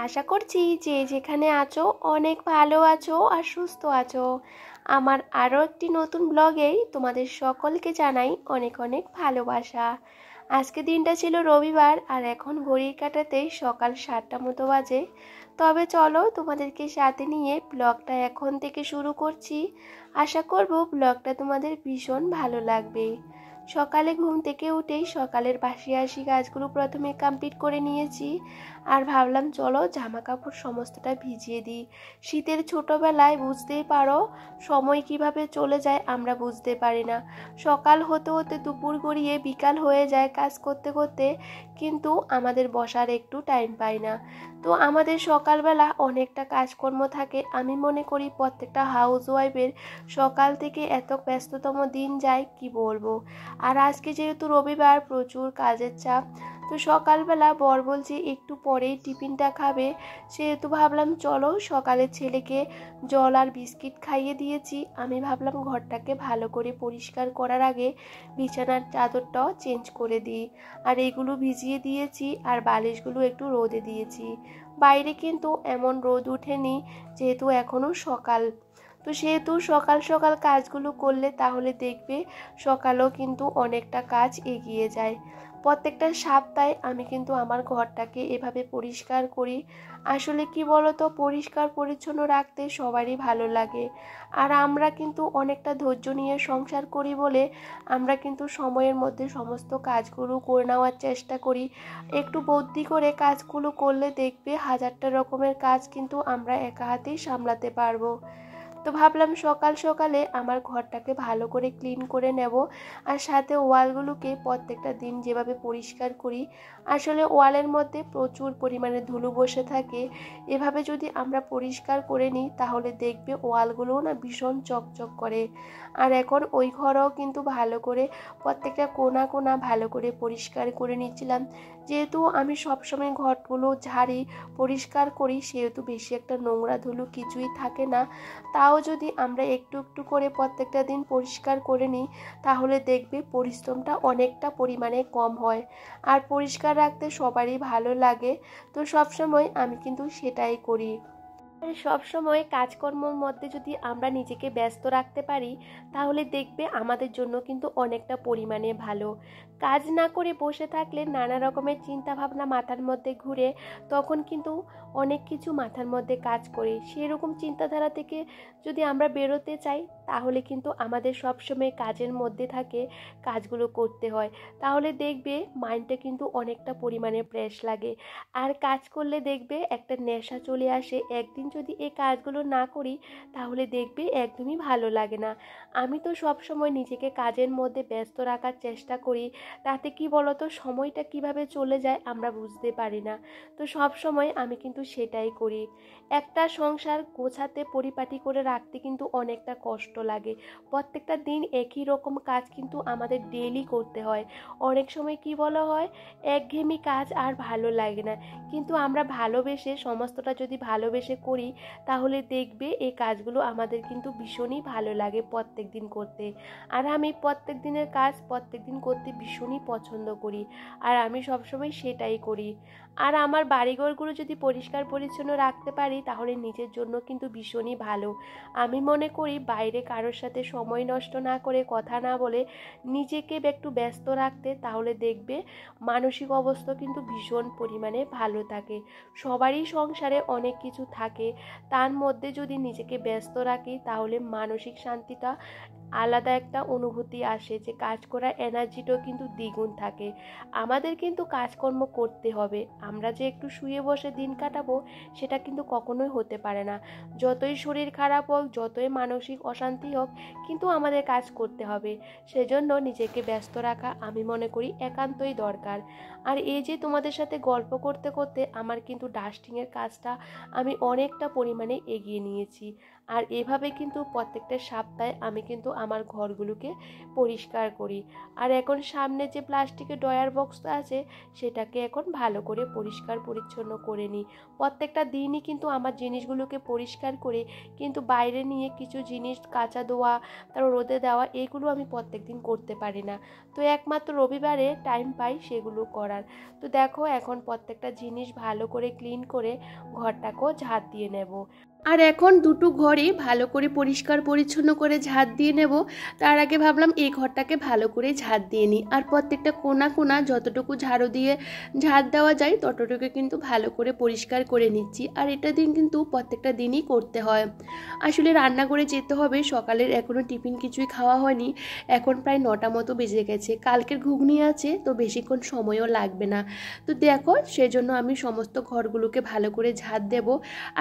আশা করছি যে যেখানে আছো অনেক ভালো আছো আর সুস্থ আছো। আমার আরও একটি নতুন ব্লগেই তোমাদের সকলকে জানাই অনেক অনেক ভালোবাসা। আজকে দিনটা ছিল রবিবার আর এখন ঘড়ির কাঁটাতেই সকাল 7টা মতো বাজে। তবে চলো তোমাদেরকে সাথে নিয়ে ব্লগটা এখন থেকে শুরু করছি। আশা করব ব্লগটা তোমাদের ভীষণ ভালো লাগবে। সকালে ঘুম থেকে উঠেই সকালের বাসি কাজগুলো প্রথমে কমপ্লিট করে নিয়েছি। আর ভাবলাম চলো জামা কাপড় সমস্তটা ভিজিয়ে দিই। শীতের ছোটবেলায় বুঝতেই পারো সময় কিভাবে চলে যায় আমরা বুঝতে পারি না। সকাল হতে হতে দুপুর গড়িয়ে বিকাল হয়ে যায় কাজ করতে করতে, কিন্তু আমাদের বসার একটু টাইম পাই না। তো আমাদের সকালবেলা অনেকটা কাজকর্ম থাকে। আমি মনে করি প্রত্যেকটা হাউস ওয়াইফের সকাল থেকে এত ব্যস্ততম দিন যায় কি বলবো। আর আজকে যেহেতু রবিবার প্রচুর কাজের চাপ, তো সকালবেলা বর বলছে একটু পরেই টিফিনটা খাবে, সেহেতু ভাবলাম চলো সকালে ছেলেকে জল আর বিস্কিট খাইয়ে দিয়েছি। আমি ভাবলাম ঘরটাকে ভালো করে পরিষ্কার করার আগে বিছানার চাদরটাও চেঞ্জ করে দিই। আর এগুলো ভিজিয়ে দিয়েছি আর বালিশগুলো একটু রোদে দিয়েছি। বাইরে কিন্তু এমন রোদ ওঠেনি, যেহেতু এখনও সকাল। তো সেহেতু সকাল সকাল কাজগুলো করলে তাহলে দেখবে সকালেও কিন্তু অনেকটা কাজ এগিয়ে যায়। প্রত্যেকটা সপ্তাহে আমি কিন্তু আমার ঘরটাকে এভাবে পরিষ্কার করি। আসলে কি বলতো, পরিষ্কার পরিচ্ছন্ন রাখতে সবারই ভালো লাগে। আর আমরা কিন্তু অনেকটা ধৈর্য নিয়ে সংসার করি বলে আমরা কিন্তু সময়ের মধ্যে সমস্ত কাজগুলো করে নেওয়ার চেষ্টা করি। একটু বুদ্ধি করে কাজগুলো করলে দেখবে হাজারটা রকমের কাজ কিন্তু আমরা একা হাতেই সামলাতে পারবো। তো ভাবলাম সকাল সকালে আমার ঘরটাকে ভালো করে ক্লিন করে নেব। আর সাথে ওয়ালগুলোকে প্রত্যেকটা দিন যেভাবে পরিষ্কার করি, আসলে ওয়ালের মধ্যে প্রচুর পরিমাণে ধুলো বসে থাকে। এভাবে যদি আমরা পরিষ্কার করে নিই তাহলে দেখবে ওয়ালগুলোও না ভীষণ চকচক করে। আর এখন ওই ঘরেও কিন্তু ভালো করে প্রত্যেকটা কোণা কোণা ভালো করে পরিষ্কার করে নিচ্ছিলাম। যেহেতু আমি সবসময় ঘরগুলো ঝাড়ি পরিষ্কার করি, সেহেতু বেশি একটা নোংরা ধুলো কিছুই থাকে না। তাও যদি আমরা একটু একটু করে প্রত্যেকটা দিন পরিষ্কার করে নিই তাহলে দেখবে পরিশ্রমটা অনেকটা পরিমাণে কম হয়। আর পরিষ্কার রাখতে সবারই ভালো লাগে। তো সবসময় আমি কিন্তু সেটাই করি। সব সময় কাজকর্মের মধ্যে যদি আমরা নিজেকে ব্যস্ত রাখতে পারি তাহলে দেখবে আমাদের জন্য কিন্তু অনেকটা পরিমাণে ভালো। কাজ না করে বসে থাকলে নানা রকমের চিন্তা ভাবনা মাথার মধ্যে ঘুরে, তখন কিন্তু অনেক কিছু মাথার মধ্যে কাজ করে। সেরকম চিন্তাধারা থেকে যদি আমরা বেরোতে চাই তাহলে কিন্তু আমাদের সবসময় কাজের মধ্যে থাকে কাজগুলো করতে হয়। তাহলে দেখবে মাইন্ডটা কিন্তু অনেকটা পরিমাণে ফ্রেশ লাগে। আর কাজ করলে দেখবে একটা নেশা চলে আসে। একদিন যদি এই কাজগুলো না করি তাহলে দেখবে একদমই ভালো লাগে না। আমি তো সব সময় নিজেকে কাজের মধ্যে ব্যস্ত রাখার চেষ্টা করি। তাতে কি বলতো, সময়টা কিভাবে চলে যায় আমরা বুঝতে পারি না। তো সব সময় আমি কিন্তু সেটাই করি। একটা সংসার গোছাতে পরিপাটি করে রাখতে কিন্তু অনেকটা কষ্ট লাগে। প্রত্যেকটা দিন একই রকম কাজ কিন্তু আমাদের ডেইলি করতে হয়। অনেক সময় কি বলা হয়, একঘেয়েমি কাজ আর ভালো লাগে না। কিন্তু আমরা ভালোবেসে সমস্তটা যদি ভালোবেসে করি তাহলে দেখবে এই কাজগুলো আমাদের কিন্তু ভীষণই ভালো লাগে প্রত্যেক দিন করতে। আর আমি প্রত্যেক দিনের কাজ প্রত্যেক দিন করতে ভীষণই পছন্দ করি। আর আমি সবসময় সেটাই করি। আর আমার বাড়িঘরগুলো যদি পরিষ্কার পরিচ্ছন্ন রাখতে পারি তাহলে নিজের জন্য কিন্তু ভীষণই ভালো। আমি মনে করি বাইরে কারোর সাথে সময় নষ্ট না করে, কথা না বলে নিজেকে একটু ব্যস্ত রাখতে, তাহলে দেখবে মানসিক অবস্থা কিন্তু ভীষণ পরিমাণে ভালো থাকে। সবারই সংসারে অনেক কিছু থাকে, তার মধ্যে যদি নিজেকে ব্যস্ত রাখি তাহলে মানসিক শান্তিটা আলাদা একটা অনুভূতি আসে, যে কাজ করার এনার্জিটাও কিন্তু দ্বিগুণ থাকে। আমাদের কিন্তু কাজকর্ম করতে হবে। আমরা যে একটু শুয়ে বসে দিন কাটাবো সেটা কিন্তু কখনোই হতে পারে না। যতই শরীর খারাপ হোক, যতই মানসিক অশান্তি হোক, কিন্তু আমাদের কাজ করতে হবে। সেজন্য নিজেকে ব্যস্ত রাখা আমি মনে করি একান্তই দরকার। আর এই যে তোমাদের সাথে গল্প করতে করতে আমার কিন্তু ডাস্টিংয়ের কাজটা আমি অনেকটা পরিমাণে এগিয়ে নিয়েছি। আর এভাবে কিন্তু প্রত্যেকটা সপ্তাহে আমি কিন্তু আমার ঘরগুলোকে পরিষ্কার করি। আর এখন সামনে সামনে যে প্লাস্টিকের ডয়ার বক্সটা আছে সেটাকে এখন ভালো করে পরিষ্কার পরিচ্ছন্ন করে নিই। প্রত্যেকটা দিনই কিন্তু আমার জিনিসগুলোকে পরিষ্কার করে কিন্তু বাইরে নিয়ে কিছু জিনিস কাচা দেওয়া, তারপর রোদে দেওয়া, এইগুলো আমি প্রত্যেক দিন করতে পারি না। তো একমাত্র রবিবারে টাইম পাই সেগুলো করার। তো দেখো এখন প্রত্যেকটা জিনিস ভালো করে ক্লিন করে ঘরটাকেও ঝাড় দিয়ে নেব। আর এখন দুটো ঘরে ভালো করে পরিষ্কার পরিচ্ছন্ন করে ঝাড় দিয়ে নেব। তার আগে ভাবলাম এই ঘরটাকে ভালো করে ঝাড় দিয়ে নিই, আর প্রত্যেকটা কোণা কোণা যতটুকু ঝাড়ু দিয়ে ঝাড় দেওয়া যায় ততটুকু কিন্তু ভালো করে পরিষ্কার করে নিচ্ছি। আর এটা দিন কিন্তু প্রত্যেকটা দিনই করতে হয়। আসলে রান্নাঘরে যেতে হবে, সকালের এখনও টিফিন কিছুই খাওয়া হয়নি, এখন প্রায় 9টা মতো বেজে গেছে। কালকের ঘুগনি আছে, তো বেশিক্ষণ সময়ও লাগবে না। তো দেখো সেজন্য আমি সমস্ত ঘরগুলোকে ভালো করে ঝাড় দেব।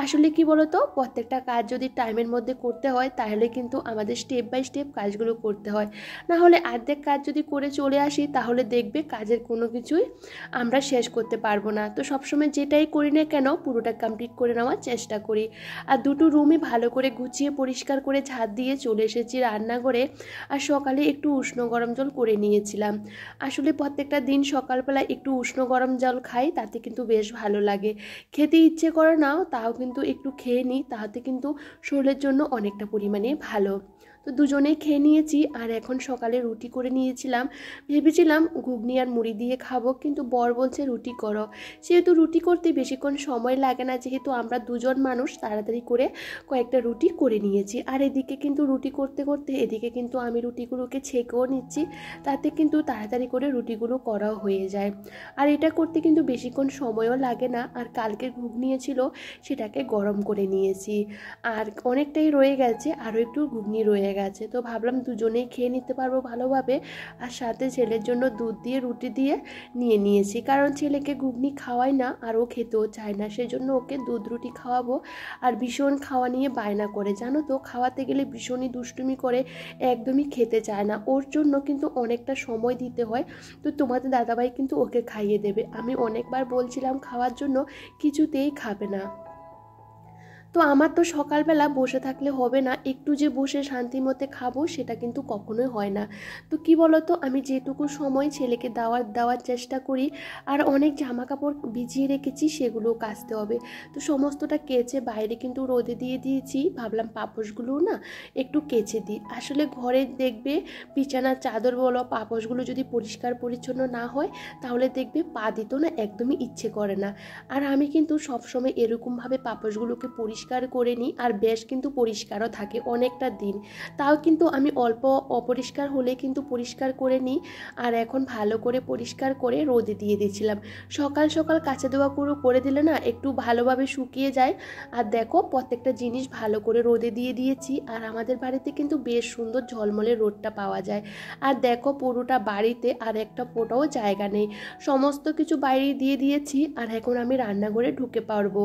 আসলে কি বলতো, প্রত্যেকটা কাজ যদি টাইমের মধ্যে করতে হয় তাহলে কিন্তু আমাদের স্টেপ বাই স্টেপ কাজগুলো করতে হয়, না হলে অর্ধেক কাজ যদি করে চলে আসি তাহলে দেখবে কাজের কোনো কিছুই আমরা শেষ করতে পারবো না। তো সবসময় যেটাই করি না কেন পুরোটা কমপ্লিট করে নেওয়ার চেষ্টা করি। আর দুটো রুমই ভালো করে গুছিয়ে পরিষ্কার করে ঝাড় দিয়ে চলে এসেছি রান্নাঘরে। আর সকালে একটু উষ্ণ গরম জল করে নিয়েছিলাম। আসলে প্রত্যেকটা দিন সকালবেলা একটু উষ্ণ গরম জল খাই, তাতে কিন্তু বেশ ভালো লাগে। খেতে ইচ্ছে করে না, তাও কিন্তু একটু খেয়ে নিই, তাতে কিন্তু শরীরের জন্য অনেকটা পরিমাণে ভালো। তো দুজনেই খেয়ে নিয়েছি। আর এখন সকালে রুটি করে নিয়েছিলাম, ভেবেছিলাম ঘুগনি আর মুড়ি দিয়ে খাবো, কিন্তু বর বলছে রুটি করো। সেহেতু রুটি করতে বেশিক্ষণ সময় লাগে না, যেহেতু আমরা দুজন মানুষ, তাড়াতাড়ি করে কয়েকটা রুটি করে নিয়েছি। আর এদিকে কিন্তু রুটি করতে করতে এদিকে কিন্তু আমি রুটিগুলোকে ছেঁকেও নিচ্ছি, তাতে কিন্তু তাড়াতাড়ি করে রুটিগুলো করাও হয়ে যায়। আর এটা করতে কিন্তু বেশিক্ষণ সময়ও লাগে না। আর কালকের ঘুগনি ছিল সেটাকে গরম করে নিয়েছি, আর অনেকটাই রয়ে গেছে, আরও একটু ঘুগনি রয়ে গেছে। তো ভাবলাম দুজনেই খেয়ে নিতে পারবো ভালোভাবে। আর সাথে ছেলের জন্য দুধ দিয়ে রুটি দিয়ে নিয়েছি, কারণ ছেলেকে ঘুগনি খাওয়াই না আর ও খেতেও চায় না, সেই জন্য ওকে দুধ রুটি খাওয়াবো। আর ভীষণ খাওয়া নিয়ে বায়না করে, জানো তো, খাওয়াতে গেলে ভীষণই দুষ্টুমি করে, একদমই খেতে চায় না। ওর জন্য কিন্তু অনেকটা সময় দিতে হয়। তো তোমাদের দাদাভাই কিন্তু ওকে খাইয়ে দেবে, আমি অনেকবার বলছিলাম খাওয়ার জন্য, কিছুতেই খাবে না। তো আমার তো সকালবেলা বসে থাকলে হবে না, একটু যে বসে শান্তি মতে খাবো সেটা কিন্তু কখনোই হয় না। তো কি বলতো, আমি যেটুকু সময় ছেলেকে দেওয়ার চেষ্টা করি, আর অনেক জামা কাপড় ভিজিয়ে রেখেছি সেগুলোও কাচতে হবে। তো সমস্তটা কেচে বাইরে কিন্তু রোদে দিয়ে দিয়েছি, ভাবলাম পাপোশগুলোও না একটু কেচে দিই। আসলে ঘরে দেখবে বিছানার চাদর বলো, পাপোশগুলো যদি পরিষ্কার পরিচ্ছন্ন না হয় তাহলে দেখবে পা দিতেও না একদমই ইচ্ছে করে না। আর আমি কিন্তু সবসময় এরকমভাবে পাপোশগুলোকে পরিষ্কার করে নিই, আর বেশ কিন্তু পরিষ্কারও থাকে অনেকটা দিন। তাও কিন্তু আমি অল্প অপরিষ্কার হলে কিন্তু পরিষ্কার করে নিই। আর এখন ভালো করে পরিষ্কার করে রোদে দিয়ে দিয়েছিলাম। সকাল সকাল কাচা ধোয়া করে দিলে না একটু ভালোভাবে শুকিয়ে যায়। আর দেখো প্রত্যেকটা জিনিস ভালো করে রোদে দিয়ে দিয়েছি। আর আমাদের বাড়িতে কিন্তু বেশ সুন্দর ঝলমলে রোদটা পাওয়া যায়। আর দেখো পুরোটা বাড়িতে আর একটা ফোঁটাও জায়গা নেই, সমস্ত কিছু বাইরে দিয়ে দিয়েছি। আর এখন আমি রান্নাঘরে ঢুকে পারবো।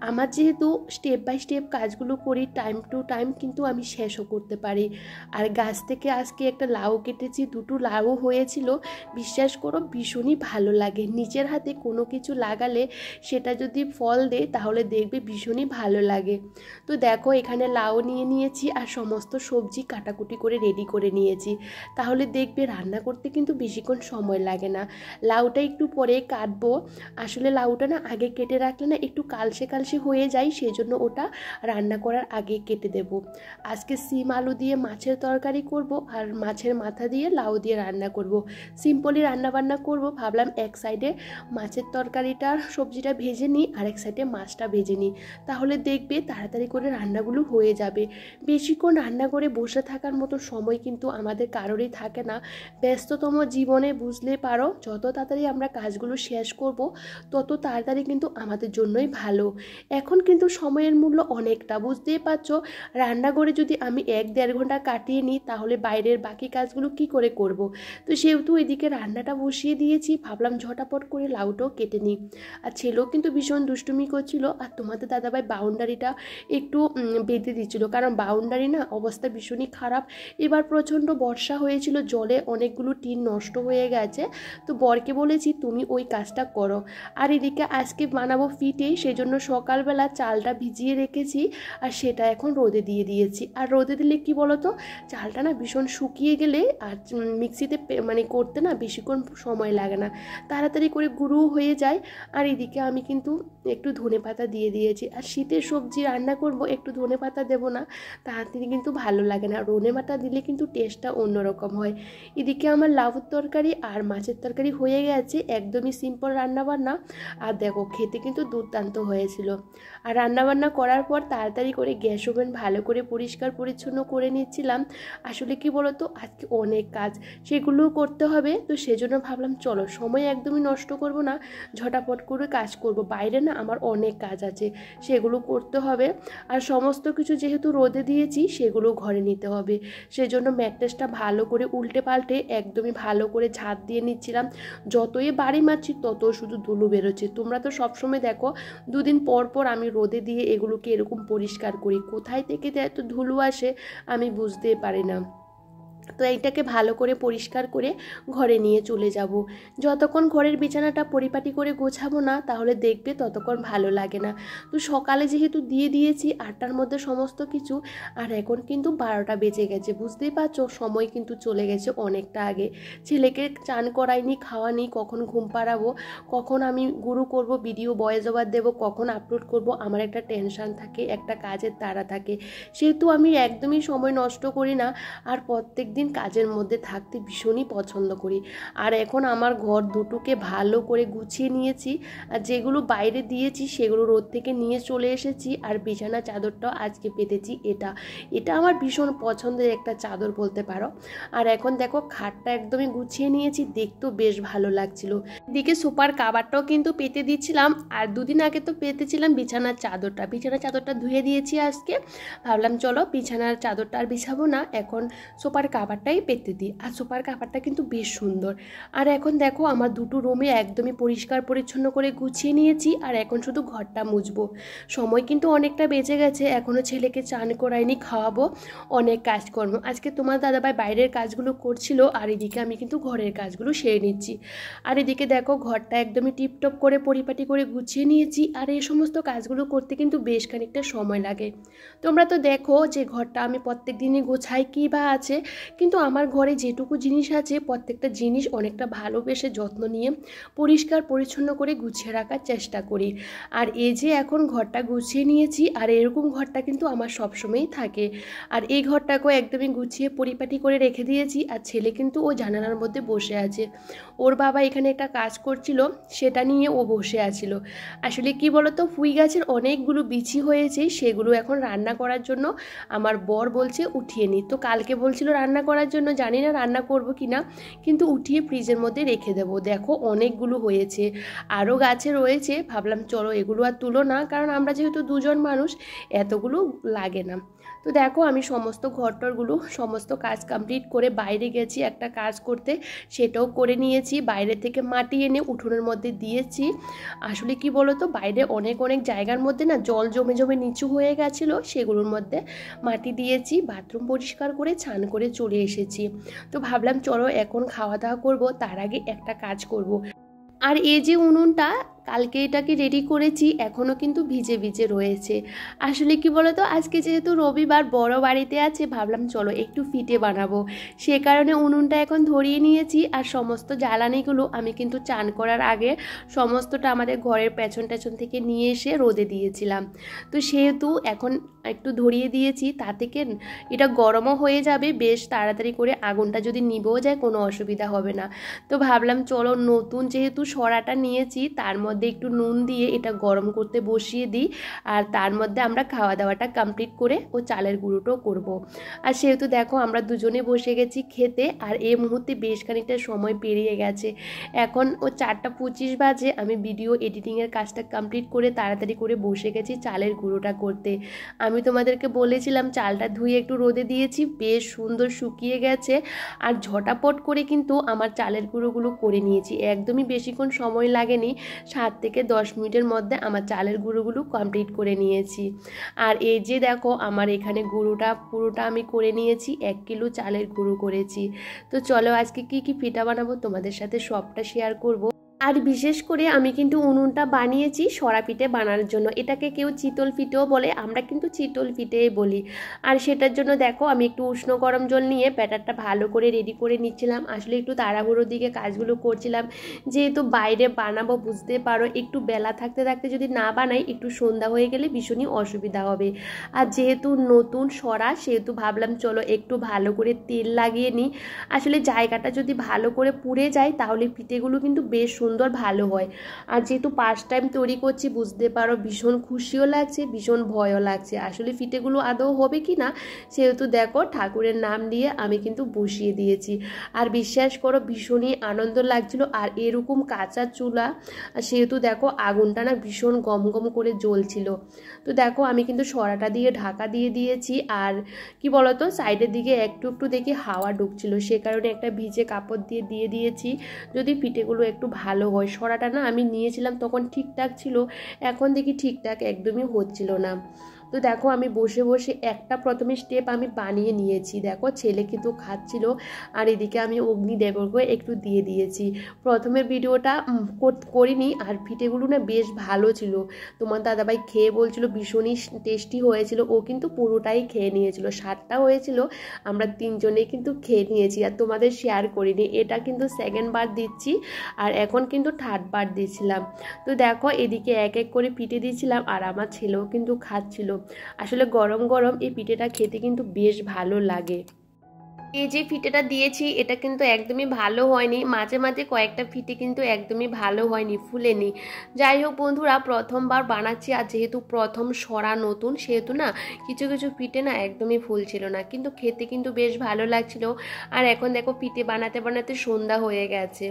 আমার যেহেতু স্টেপ বাই স্টেপ কাজগুলো করি, টাইম টু টাইম কিন্তু আমি শেষও করতে পারি। আর গাছ থেকে আজকে একটা লাউ কেটেছি, দুটো লাউ হয়েছিল, বিশ্বাস করো ভীষণই ভালো লাগে। নিজের হাতে কোনো কিছু লাগালে সেটা যদি ফল দেয় তাহলে দেখবে ভীষণই ভালো লাগে। তো দেখো এখানে লাউ নিয়েছি আর সমস্ত সবজি কাটাকুটি করে রেডি করে নিয়েছি, তাহলে দেখবে রান্না করতে কিন্তু বেশিক্ষণ সময় লাগে না। লাউটা একটু পরে কাটবো, আসলে লাউটা না আগে কেটে রাখলে না একটু কালসে কালসে হয়ে যায়, সেজন্য ওটা রান্না করার আগে কেটে দেব। আজকে সিম আলু দিয়ে মাছের তরকারি করব, আর মাছের মাথা দিয়ে লাউ দিয়ে রান্না করব। সিম্পলি রান্নাবান্না করব, ভাবলাম এক সাইডে মাছের তরকারিটা সবজিটা ভেজে নিই, আর এক সাইডে মাছটা ভেজে নিই, তাহলে দেখবে তাড়াতাড়ি করে রান্নাগুলো হয়ে যাবে। বেশিক্ষণ রান্না করে বসে থাকার মতো সময় কিন্তু আমাদের কারোরই থাকে না। ব্যস্ততম জীবনে বুঝলে পারো, যত তাড়াতাড়ি আমরা কাজগুলো শেষ করব তত তাড়াতাড়ি কিন্তু আমাদের জন্যই ভালো। এখন কিন্তু সময়ের মূল্য অনেকটা, বুঝতেই পারছো। রান্নাঘরে যদি আমি 1-1.5 ঘন্টা কাটিয়ে নিই তাহলে বাইরের বাকি কাজগুলো কি করে করব। তো সেহেতু এদিকে রান্নাটা বসিয়ে দিয়েছি, ভাবলাম ঝটাপট করে লাউটাও কেটে নিই। আর ছেলেও কিন্তু ভীষণ দুষ্টুমি করছিল, আর তোমাদের দাদাভাই বাউন্ডারিটা একটু বেঁধে দিচ্ছিল, কারণ বাউন্ডারি না অবস্থা ভীষণই খারাপ। এবার প্রচণ্ড বর্ষা হয়েছিল, জলে অনেকগুলো টিন নষ্ট হয়ে গেছে। তো বরকে বলেছি তুমি ওই কাজটা করো। আর এদিকে আজকে বানাবো পিঠে, সেজন্য সকালবেলা চালটা ভিজিয়ে ভিজিয়ে রেখেছি আর সেটা এখন রোদে দিয়ে দিয়েছি। আর রোদে দিলে কি বলো তো, চালটা না ভীষণ শুকিয়ে গেলে আর মিক্সিতে মানে করতে না বেশিক্ষণ সময় লাগে না, তাড়াতাড়ি করে গুঁড়ো হয়ে যায়। আর এদিকে আমি কিন্তু একটু ধনেপাতা দিয়ে দিয়েছি। আর শীতের সবজি রান্না করব, একটু ধনেপাতা দেবো না তাড়াতাড়ি কিন্তু ভালো লাগে না, ধনেপাতা দিলে কিন্তু টেস্টটা অন্যরকম হয়। এদিকে আমার লাউর তরকারি আর মাছের তরকারি হয়ে গেছে, একদমই সিম্পল রান্নাবান্না। আর দেখো খেতে কিন্তু দুর্দান্ত হয়েছিল। আর রান্নাবান্না করার পর তাড়াতাড়ি করে গ্যাস ওভেন ভালো করে পরিষ্কার পরিচ্ছন্ন করে নিচ্ছিলাম। আসলে কি বলো তো, আজকে অনেক কাজ, সেগুলোও করতে হবে। তো সেজন্য ভাবলাম চলো সময় একদমই নষ্ট করব না, ঝটাপট করে কাজ করব। বাইরে না আমার অনেক কাজ আছে, সেগুলো করতে হবে। আর সমস্ত কিছু যেহেতু রোদে দিয়েছি সেগুলো ঘরে নিতে হবে, সেজন্য ম্যাট্রেসটা ভালো করে উল্টে পাল্টে একদমই ভালো করে ঝাঁট দিয়ে নিচ্ছিলাম। যতই বাড়ি মারছি তত শুধু ধুলো বেরোচ্ছে। তোমরা তো সবসময় দেখো দুদিন পর পর আমি রোদে দিয়ে এগুলোকে এরকম পরিষ্কার করি, কোথায় থেকে এত ধুলো আসে আমি বুঝতেই পারি না। তো এইটাকে ভালো করে পরিষ্কার করে ঘরে নিয়ে চলে যাব। যতক্ষণ ঘরের বিছানাটা পরিপাটি করে গোছাবো না তাহলে দেখবে ততক্ষণ ভালো লাগে না। তো সকালে যেহেতু দিয়ে দিয়েছি 8টার মধ্যে সমস্ত কিছু, আর এখন কিন্তু 12টা বেজে গেছে, বুঝতেই পারছো সময় কিন্তু চলে গেছে অনেকটা আগে। ছেলেকে চান করাইনি, খাওয়ানি, কখন ঘুম পাড়াবো, কখন আমি গুরু করব, ভিডিও ভয়েস ওভার দেবো, কখন আপলোড করব, আমার একটা টেনশান থাকে, একটা কাজের তাড়া থাকে। সেহেতু আমি একদমই সময় নষ্ট করি না, আর প্রত্যেক দিন কাজের মধ্যে থাকতে ভীষণই পছন্দ করি। আর এখন আমার ঘর দুটোকে ভালো করে গুছিয়ে নিয়েছি, আর যেগুলো বাইরে দিয়েছি সেগুলো রোদ থেকে নিয়ে চলে এসেছি। আর বিছানা চাদরটাও আজকে পেতেছি, এটা আমার ভীষণ পছন্দের একটা চাদর বলতে পারো। আর এখন দেখো খাটটা একদমই গুছিয়ে নিয়েছি, দেখতেও বেশ ভালো লাগছিল। এদিকে সোফার কাভারটাও কিন্তু পেতে দিচ্ছিলাম, আর দুদিন আগে তো পেতেছিলাম বিছানার চাদরটা ধুয়ে দিয়েছি আজকে। ভাবলাম চলো বিছানার চাদরটা আর বিছাবো না, এখন সোফার কাভারটাই পেতে দিই। আর সোফার কাভারটা কিন্তু বেশ সুন্দর। আর এখন দেখো আমার দুটো রুমে একদমই পরিষ্কার পরিচ্ছন্ন করে গুছিয়ে নিয়েছি, আর এখন শুধু ঘরটা মুছবো। সময় কিন্তু অনেকটা বেঁচে গেছে, এখনও ছেলেকে চান করাইনি, খাওয়াবো, অনেক কাজকর্ম। আজকে তোমার দাদাভাই বাইরের কাজগুলো করছিল, আর এদিকে আমি কিন্তু ঘরের কাজগুলো সেরে নিচ্ছি। আর এদিকে দেখো ঘরটা একদমই টিপটপ করে পরিপাটি করে গুছিয়ে নিয়েছি। আর এই সমস্ত কাজগুলো করতে কিন্তু বেশ খানিকটা সময় লাগে। তোমরা তো দেখো যে ঘরটা আমি প্রত্যেক দিনই গোছাই, কী বা আছে, কিন্তু আমার ঘরে যেটুকু জিনিস আছে প্রত্যেকটা জিনিস অনেকটা ভালোবেসে যত্ন নিয়ে পরিষ্কার পরিচ্ছন্ন করে গুছিয়ে রাখার চেষ্টা করি। আর এই যে এখন ঘরটা গুছিয়ে নিয়েছি, আর এরকম ঘরটা কিন্তু আমার সবসময়ই থাকে। আর এই ঘরটাকেও একদমই গুছিয়ে পরিপাটি করে রেখে দিয়েছি। আর ছেলে কিন্তু ও জানালার মধ্যে বসে আছে, ওর বাবা এখানে একটা কাজ করছিল সেটা নিয়ে ও বসে আছিল। আসলে কি বলতো, পুঁই গাছের অনেকগুলো বিচি হয়েছে, সেগুলো এখন রান্না করার জন্য আমার বর বলছে উঠিয়ে নি। তো কালকে বলছিল রান্না করার জন্য, জানি না রান্না করব কি না, কিন্তু উঠিয়ে ফ্রিজের মধ্যে রেখে দেবো। দেখো অনেকগুলো হয়েছে, আরও গাছে রয়েছে। ভাবলাম চলো এগুলো আর তুলো না, কারণ আমরা যেহেতু দুজন মানুষ এতগুলো লাগে না। তো দেখো আমি সমস্ত ঘরটরগুলো সমস্ত কাজ কমপ্লিট করে বাইরে গেছি একটা কাজ করতে, সেটাও করে নিয়েছি। বাইরে থেকে মাটি এনে উঠোনের মধ্যে দিয়েছি। আসলে কি বলো তো, বাইরে অনেক জায়গার মধ্যে না জল জমে জমে নিচু হয়ে গেছিলো, সেগুলোর মধ্যে মাটি দিয়েছি। বাথরুম পরিষ্কার করে স্নান করে চলে এসেছি। তো ভাবলাম চলো এখন খাওয়া দাওয়া করবো, তার আগে একটা কাজ করব। আর এই যে উনুনটা কালকে এটাকে রেডি করেছি, এখনও কিন্তু ভিজে ভিজে রয়েছে। আসলে কি বলো তো, আজকে যেহেতু রবিবার বড় বাড়িতে আছে, ভাবলাম চলো একটু ফিটে বানাবো, সে কারণে উনুনটা এখন ধরিয়ে নিয়েছি। আর সমস্ত জ্বালানিগুলো আমি কিন্তু চান করার আগে সমস্তটা আমাদের ঘরের পেছন থেকে নিয়ে এসে রোদে দিয়েছিলাম। তো সেহেতু এখন একটু ধরিয়ে দিয়েছি, তা থেকে এটা গরমও হয়ে যাবে বেশ তাড়াতাড়ি করে, আগুনটা যদি নিভেও যায় কোনো অসুবিধা হবে না। তো ভাবলাম চলো নতুন যেহেতু সরাটা নিয়েছি, তার মধ্যে একটু নুন দিয়ে এটা গরম করতে বসিয়ে দিই, আর তার মধ্যে আমরা খাওয়া দাওয়াটা কমপ্লিট করে ও চালের গুঁড়োটাও করব। আর সেহেতু দেখো আমরা দুজনে বসে গেছি খেতে। আর এই মুহূর্তে বেশ খানিকটা সময় পেরিয়ে গেছে, এখন ও 4:25 বাজে। আমি ভিডিও এডিটিংয়ের কাজটা কমপ্লিট করে তাড়াতাড়ি করে বসে গেছি চালের গুঁড়োটা করতে। আমি তোমাদেরকে বলেছিলাম চালটা ধুয়ে একটু রোদে দিয়েছি, বেশ সুন্দর শুকিয়ে গেছে। আর ঝটাপট করে কিন্তু আমার চালের গুঁড়োগুলো করে নিয়েছি, একদমই বেশিক্ষণ সময় লাগেনি, 7 থেকে 10 মিনিটের মধ্যে আমার চালের গুঁড়োগুলো কমপ্লিট করে নিয়েছি। আর এই যে দেখো আমার এখানে গুঁড়োটা পুরোটা আমি করে নিয়েছি, 1 কিলো চালের গুঁড়ো করেছি। তো চলো আজকে কি পিঠা বানাবো তোমাদের সাথে সবটা শেয়ার করব। আর বিশেষ করে আমি কিন্তু উনুনটা বানিয়েছি সরা পিঠে বানানোর জন্য। এটাকে কেউ চিতল পিঠেও বলে, আমরা কিন্তু চিতল পিঠেই বলি। আর সেটার জন্য দেখো আমি একটু উষ্ণ গরম জল নিয়ে ব্যাটারটা ভালো করে রেডি করে নিচ্ছিলাম। আসলে একটু তাড়াহুড়োর দিকে কাজগুলো করছিলাম, যেহেতু বাইরে বানাবো বুঝতে পারো, একটু বেলা থাকতে থাকতে যদি না বানাই একটু সন্ধ্যা হয়ে গেলে ভীষণই অসুবিধা হবে। আর যেহেতু নতুন সরা সেহেতু ভাবলাম চলো একটু ভালো করে তেল লাগিয়ে নিই। আসলে জায়গাটা যদি ভালো করে পুড়ে যায় তাহলে পিঠেগুলো কিন্তু বেশ সুন্দর ভালো হয়। আর যেহেতু ফার্স্ট টাইম তৈরি করছি বুঝতে পারো ভীষণ খুশিও লাগছে, ভীষণ ভয়ও লাগছে আসলে পিঠেগুলো আদৌ হবে কি না। সেহেতু দেখো ঠাকুরের নাম দিয়ে আমি কিন্তু বসিয়ে দিয়েছি। আর বিশ্বাস করো ভীষণই আনন্দ লাগছিল। আর এরকম কাঁচা চুলা সেহেতু দেখো আগুনটা না ভীষণ গম গম করে জ্বলছিল। তো দেখো আমি কিন্তু সরাটা দিয়ে ঢাকা দিয়ে দিয়েছি। আর কি বলতো সাইডের দিকে একটু একটু দেখি হাওয়া ঢুকছিল, সে কারণে একটা ভিজে কাপড় দিয়ে দিয়ে দিয়েছি যদি পিঠেগুলো একটু ভালো হয়। সরাটা না আমি নিয়েছিলাম তখন ঠিকঠাক ছিল, এখন দেখি ঠিকঠাক একদমই হচ্ছিল না। তো দেখো আমি বসে বসে একটা প্রথমে স্টেপ আমি বানিয়ে নিয়েছি, দেখো ছেলে কিন্তু খাচ্ছিল। আর এদিকে আমি অগ্নিদেবকে একটু দিয়ে দিয়েছি। প্রথমের ভিডিওটা করিনি। আর পিঠেগুলো না বেশ ভালো ছিল, তোমার দাদাভাই খেয়ে বলছিল ভীষণই টেস্টি হয়েছিল। ও কিন্তু পুরোটাই খেয়ে নিয়েছিল, 7টা হয়েছিল, আমরা 3জনেই কিন্তু খেয়ে নিয়েছি। আর তোমাদের শেয়ার করিনি, এটা কিন্তু সেকেন্ড বার দিচ্ছি আর এখন কিন্তু থার্ড বার দিচ্ছিলাম। তো দেখো এদিকে এক এক করে পিঠে দিয়েছিলাম আর আমার ছেলেও কিন্তু খাচ্ছিল। আসলে গরম গরম এই পিঠেটা খেতে কিন্তু বেশ ভালো লাগে। এই যে পিঠেটা দিয়েছি এটা কিন্তু একদমই ভালো হয়নি, মাঝে মাঝে কয়েকটা পিঠে কিন্তু একদমই ভালো হয়নি, ফুলেনি। যাই হোক বন্ধুরা, প্রথমবার বানাচ্ছি আর যেহেতু প্রথম সরা নতুন সেহেতু না কিছু কিছু পিঠে না একদমই ফুলছিল না, কিন্তু খেতে কিন্তু বেশ ভালো লাগছিল। আর এখন দেখো পিঠে বানাতে বানাতে সন্ধ্যা হয়ে গেছে।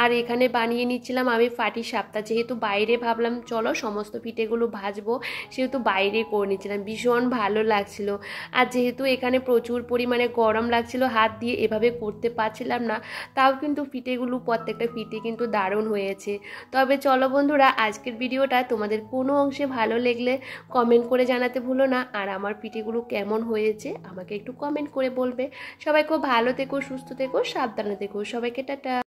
আর এখানে বানিয়ে নিচ্ছিলাম আমি পাটি সাপটা, যেহেতু বাইরে ভাবলাম চলো সমস্ত পিঠেগুলো ভাজবো সেহেতু বাইরে করে নিচ্ছিলাম, ভীষণ ভালো লাগছিল। আর যেহেতু এখানে প্রচুর পরিমাণে গরম লাগছিল হাত দিয়ে এভাবে করতে পারছিলাম না, তাও কিন্তু পিঠেগুলো প্রত্যেকটা পিঠে কিন্তু দারুণ হয়েছে। তবে চলো বন্ধুরা, আজকের ভিডিওটা তোমাদের কোনো অংশে ভালো লাগলে কমেন্ট করে জানাতে ভুলো না। আর আমার পিঠেগুলো কেমন হয়েছে আমাকে একটু কমেন্ট করে বলবে। সবাই খুব ভালো থেকো, সুস্থ থেকো, সাবধানে থেকো, সবাইকে টাটা।